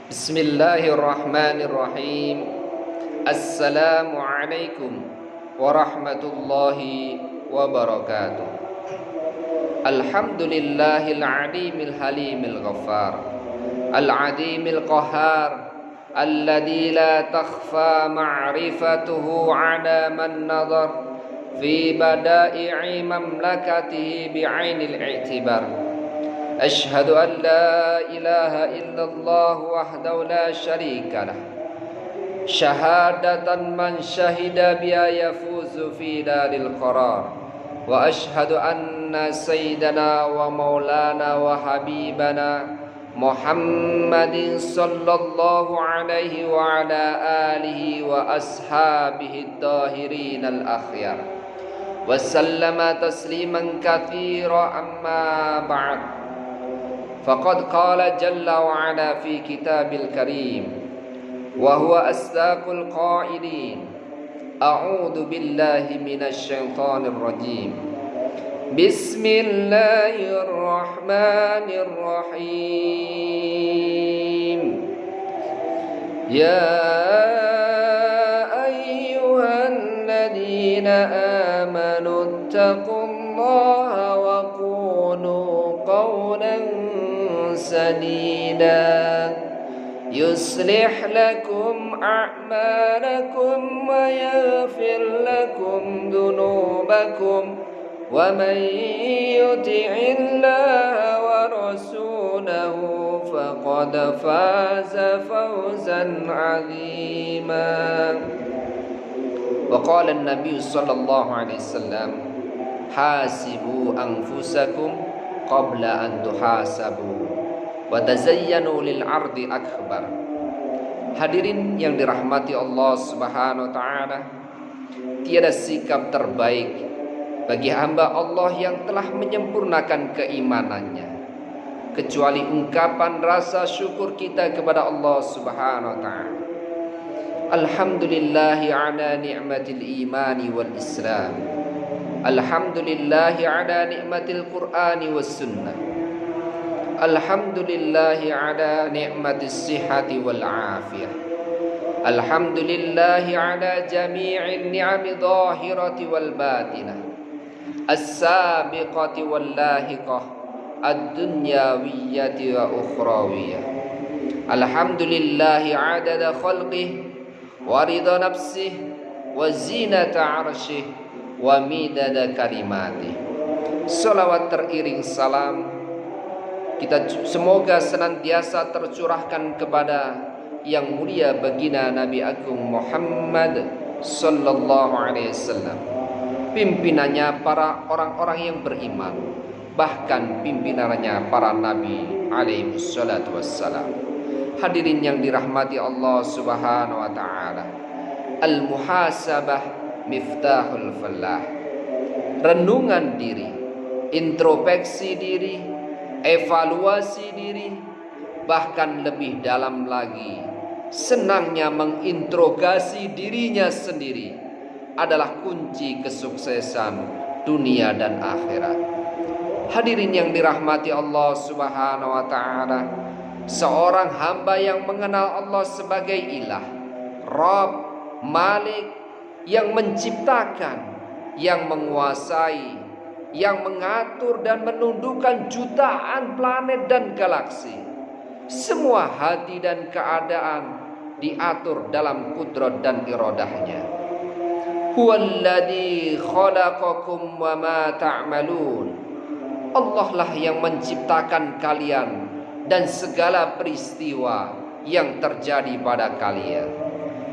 Bismillahirrahmanirrahim. Assalamualaikum warahmatullahi wabarakatuh. Alhamdulillahil alimil halimil ghaffar, al-adimil qahhar, alladzi la takhfa ma'rifatuhu 'ala man nadhar fi bada'i'i mamlakatihi bi'ainil i'tibar. أشهد أن لا إله إلا الله وحده لا شريك له شهادة من شهد بها يفوز في دار القرار وأشهد أن سيدنا ومولانا وحبيبنا محمد صلى الله عليه وعلى آله وأصحابه الطاهرين الأخيار وسلم تسليما كثيرا أما بعد. فقد قال جل وعلا في كتاب الكريم وهو أصدق القائلين أعوذ بالله من الشيطان الرجيم بسم الله الرحمن الرحيم يا أيها الذين آمنوا اتقوا الله وقولوا قولا سديدا يصلح لكم أعمالكم ويغفر لكم ذنوبكم ومن يطع الله ورسوله فقد فاز فوزا عظيما. وقال النبي صلى الله عليه وسلم حاسبوا أنفسكم قبل أن تحاسبوا وتزينوا للعرض أكبر. Hadirin yang dirahmati Allah Subhanahu wa taala, tiada sikap terbaik bagi hamba Allah yang telah menyempurnakan keimanannya kecuali ungkapan rasa syukur kita kepada Allah Subhanahu wa taala. Alhamdulillahi ala ni'matil imani wal islam. Alhamdulillahi ala ni'matil qur'ani was sunnah. Alhamdulillahi ala ni'matis sihhati wal afiyah. Alhamdulillahi ala jami'in ni'ami dhahirati wal batinah, as-sabiqati wal lahiqah, ad-dunyawiyyati wa ukhrawiyah. Alhamdulillahi adada khalqih wa ridha nafsih wa zinata arshih wa midada kalimatih. Salawat teriring salam kita semoga senantiasa tercurahkan kepada yang mulia baginda Nabi Agung Muhammad sallallahu alaihi wasallam, pimpinannya para orang-orang yang beriman, bahkan pimpinannya para nabi alaihi wassalatu wassalam. Hadirin yang dirahmati Allah Subhanahu wa taala, al-muhasabah miftahul falah. Renungan diri, introspeksi diri, evaluasi diri, bahkan lebih dalam lagi senangnya menginterogasi dirinya sendiri adalah kunci kesuksesan dunia dan akhirat. Hadirin yang dirahmati Allah Subhanahu wa taala, seorang hamba yang mengenal Allah sebagai ilah, Rabb, Malik, yang menciptakan, yang menguasai, yang mengatur dan menundukkan jutaan planet dan galaksi. Semua hati dan keadaan diatur dalam kudrat dan iradahnya. Huwallazi khalaqakum wa ma ta'malun. Allah lah yang menciptakan kalian dan segala peristiwa yang terjadi pada kalian.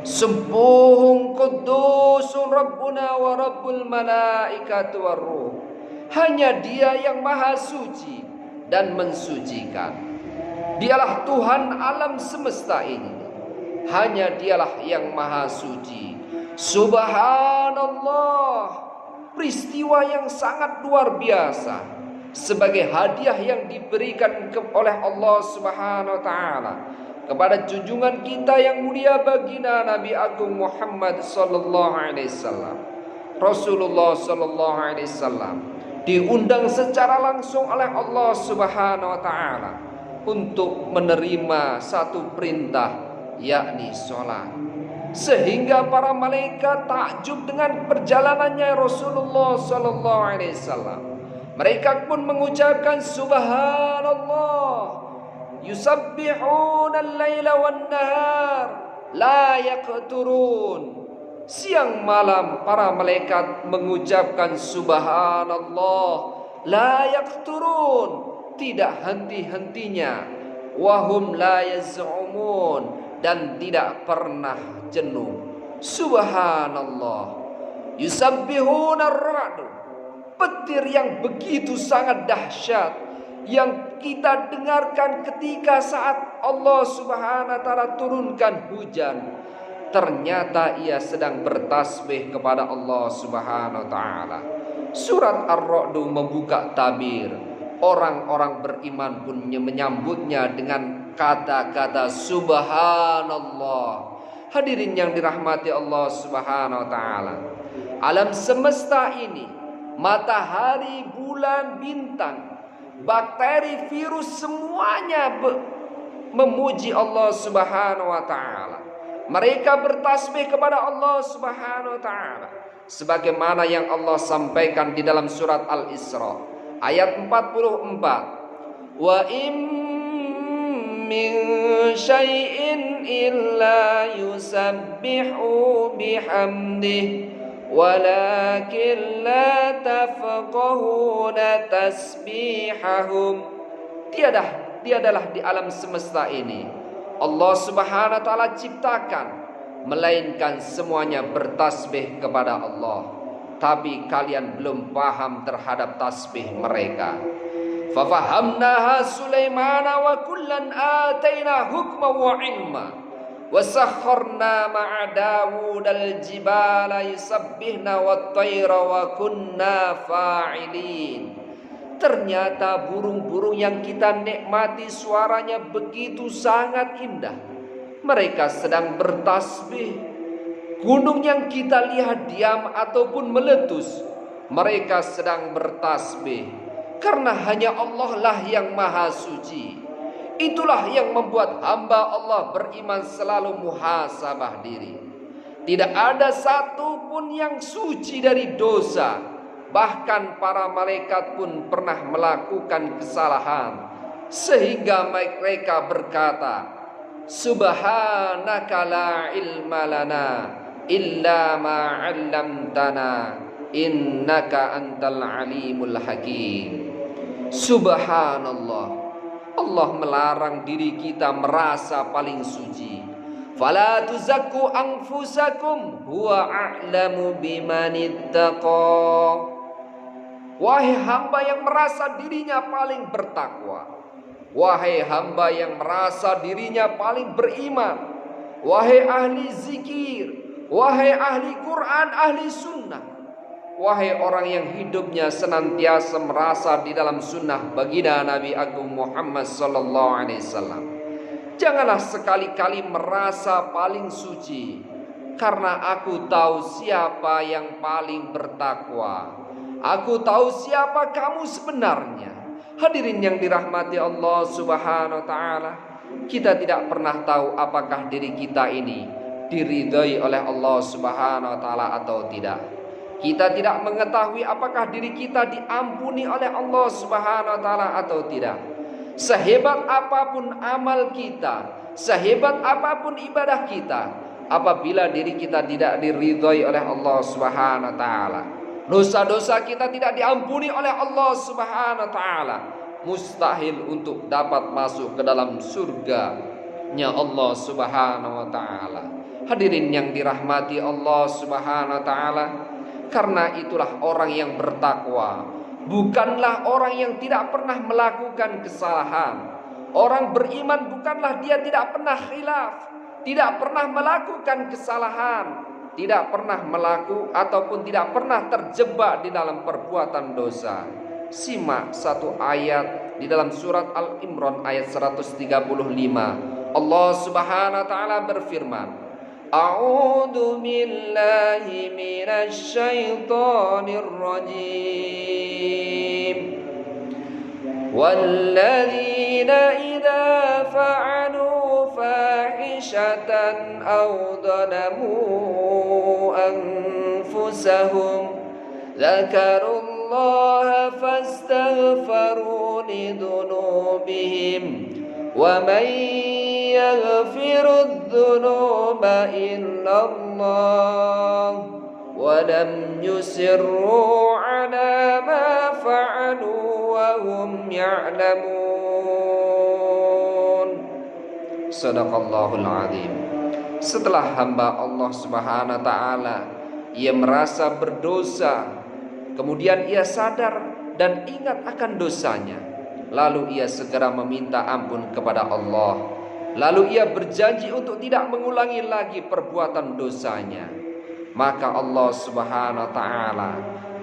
Subuhun qudusun Rabbuna wa Rabbul malaikatu war ruh. Hanya Dia yang maha suci dan mensucikan. Dialah Tuhan alam semesta ini. Hanya Dialah yang maha suci. Subhanallah, peristiwa yang sangat luar biasa sebagai hadiah yang diberikan oleh Allah Subhanahu wa taala kepada junjungan kita yang mulia baginda Nabi Agung Muhammad sallallahu alaihi wasallam. Rasulullah sallallahu alaihi wasallam diundang secara langsung oleh Allah Subhanahu wa taala untuk menerima satu perintah, yakni sholat. Sehingga para malaikat takjub dengan perjalanannya Rasulullah sallallahu alaihi wasallam. Mereka pun mengucapkan subhanallah, yusabbihuna al-laila wan-nahar la yaqturun. Siang malam para malaikat mengucapkan subhanallah la yaqturun, tidak henti-hentinya, wahum la yaz'umun, dan tidak pernah jenuh. Subhanallah. Yusabbihuna ar-ra'du, petir yang begitu sangat dahsyat yang kita dengarkan ketika saat Allah Subhanahu wa taala turunkan hujan. Ternyata ia sedang bertasbih kepada Allah Subhanahu wa taala. Surat Ar-Ra'd membuka tabir. Orang-orang beriman pun menyambutnya dengan kata-kata subhanallah. Hadirin yang dirahmati Allah Subhanahu wa taala. Alam semesta ini, matahari, bulan, bintang, bakteri, virus, semuanya memuji Allah Subhanahu wa taala. Mereka bertasbih kepada Allah Subhanahu wa taala sebagaimana yang Allah sampaikan di dalam surat Al-Isra ayat 44. Wa im min syai'in illa yusabbihu bihamdihi walakin la tafqahuna tasbihahum. Tiadalah di alam semesta ini Allah Subhanahu wa taala ciptakan melainkan semuanya bertasbih kepada Allah, tapi kalian belum paham terhadap tasbih mereka. Fafahamnaha Sulaimana wa kullan ataina hukma wa ilma wa sakharna ma'a Dawud al-jibala yusabbihna wat-tayra wa kunna fa'ilin. Ternyata burung-burung yang kita nikmati suaranya begitu sangat indah, mereka sedang bertasbih. Gunung yang kita lihat diam ataupun meletus, mereka sedang bertasbih. Karena hanya Allah lah yang maha suci. Itulah yang membuat hamba Allah beriman selalu muhasabah diri. Tidak ada satu pun yang suci dari dosa. Bahkan para malaikat pun pernah melakukan kesalahan, sehingga mereka berkata, subhanaka la ilma lana illa ma 'allamtana innaka antal alimul hakim. Subhanallah, Allah melarang diri kita merasa paling suci. Fala tuzakku anfusakum huwa a'lamu bimanittaqa. Wahai hamba yang merasa dirinya paling bertakwa, wahai hamba yang merasa dirinya paling beriman, wahai ahli zikir, wahai ahli Quran, ahli sunnah, wahai orang yang hidupnya senantiasa merasa di dalam sunnah baginda Nabi Agung Muhammad sallallahu alaihi wasallam. Janganlah sekali-kali merasa paling suci, karena aku tahu siapa yang paling bertakwa. Aku tahu siapa kamu sebenarnya. Hadirin yang dirahmati Allah Subhanahu wa taala, kita tidak pernah tahu apakah diri kita ini diridhai oleh Allah Subhanahu wa taala atau tidak. Kita tidak mengetahui apakah diri kita diampuni oleh Allah Subhanahu wa taala atau tidak. Sehebat apapun amal kita, sehebat apapun ibadah kita, apabila diri kita tidak diridhai oleh Allah Subhanahu wa taala, dosa-dosa kita tidak diampuni oleh Allah Subhanahu wa taala, mustahil untuk dapat masuk ke dalam surga-Nya Allah Subhanahu wa taala. Hadirin yang dirahmati Allah Subhanahu wa taala, karena itulah orang yang bertakwa bukanlah orang yang tidak pernah melakukan kesalahan. Orang beriman bukanlah dia tidak pernah khilaf, tidak pernah melakukan kesalahan, tidak pernah melakukan ataupun tidak pernah terjebak di dalam perbuatan dosa. Simak satu ayat di dalam surat Al-Imran ayat 135. Allah Subhanahu wa taala berfirman, A'udzu billahi minasy syaithanir rajim. Walladzina والذين إذا فعلوا فاحشة أو ظلموا أنفسهم ذكروا الله فاستغفروا لذنوبهم ومن يغفر الذنوب إلا الله ولم يصروا على ما فعلوا وهم يعلمون. Sadaqallahul azim. Setelah hamba Allah Subhanahu wa taala ia merasa berdosa, kemudian ia sadar dan ingat akan dosanya, lalu ia segera meminta ampun kepada Allah, lalu ia berjanji untuk tidak mengulangi lagi perbuatan dosanya, maka Allah Subhanahu wa taala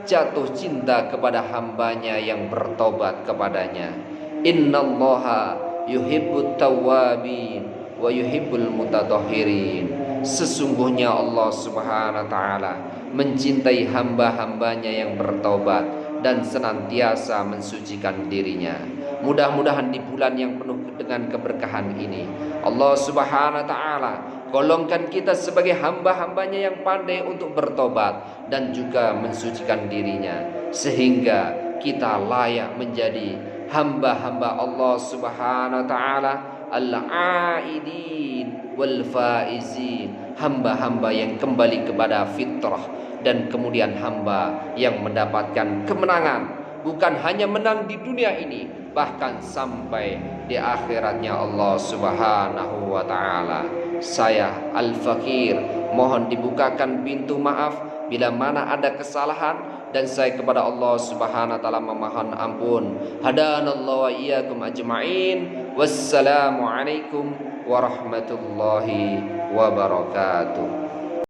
jatuh cinta kepada hambanya yang bertobat kepadanya. Innallaha yuhibbut tawwabin wa yuhibbul mutatahhirin. Sesungguhnya Allah Subhanahu wa taala mencintai hamba-hambanya yang bertobat dan senantiasa mensucikan dirinya. Mudah-mudahan di bulan yang penuh dengan keberkahan ini Allah Subhanahu wa taala golongkan kita sebagai hamba-hambanya yang pandai untuk bertobat dan juga mensucikan dirinya, sehingga kita layak menjadi hamba-hamba Allah Subhanahu wa taala al-aidin wal faizin, hamba-hamba yang kembali kepada fitrah dan kemudian hamba yang mendapatkan kemenangan, bukan hanya menang di dunia ini, bahkan sampai di akhiratnya Allah Subhanahu wa taala. Saya Al-Fakir mohon dibukakan pintu maaf bila mana ada kesalahan, dan saya kepada Allah Subhanahu wa taala memohon ampun. Hadanallahu wa iyyakum ajma'in. Wassalamu alaikum warahmatullahi wabarakatuh.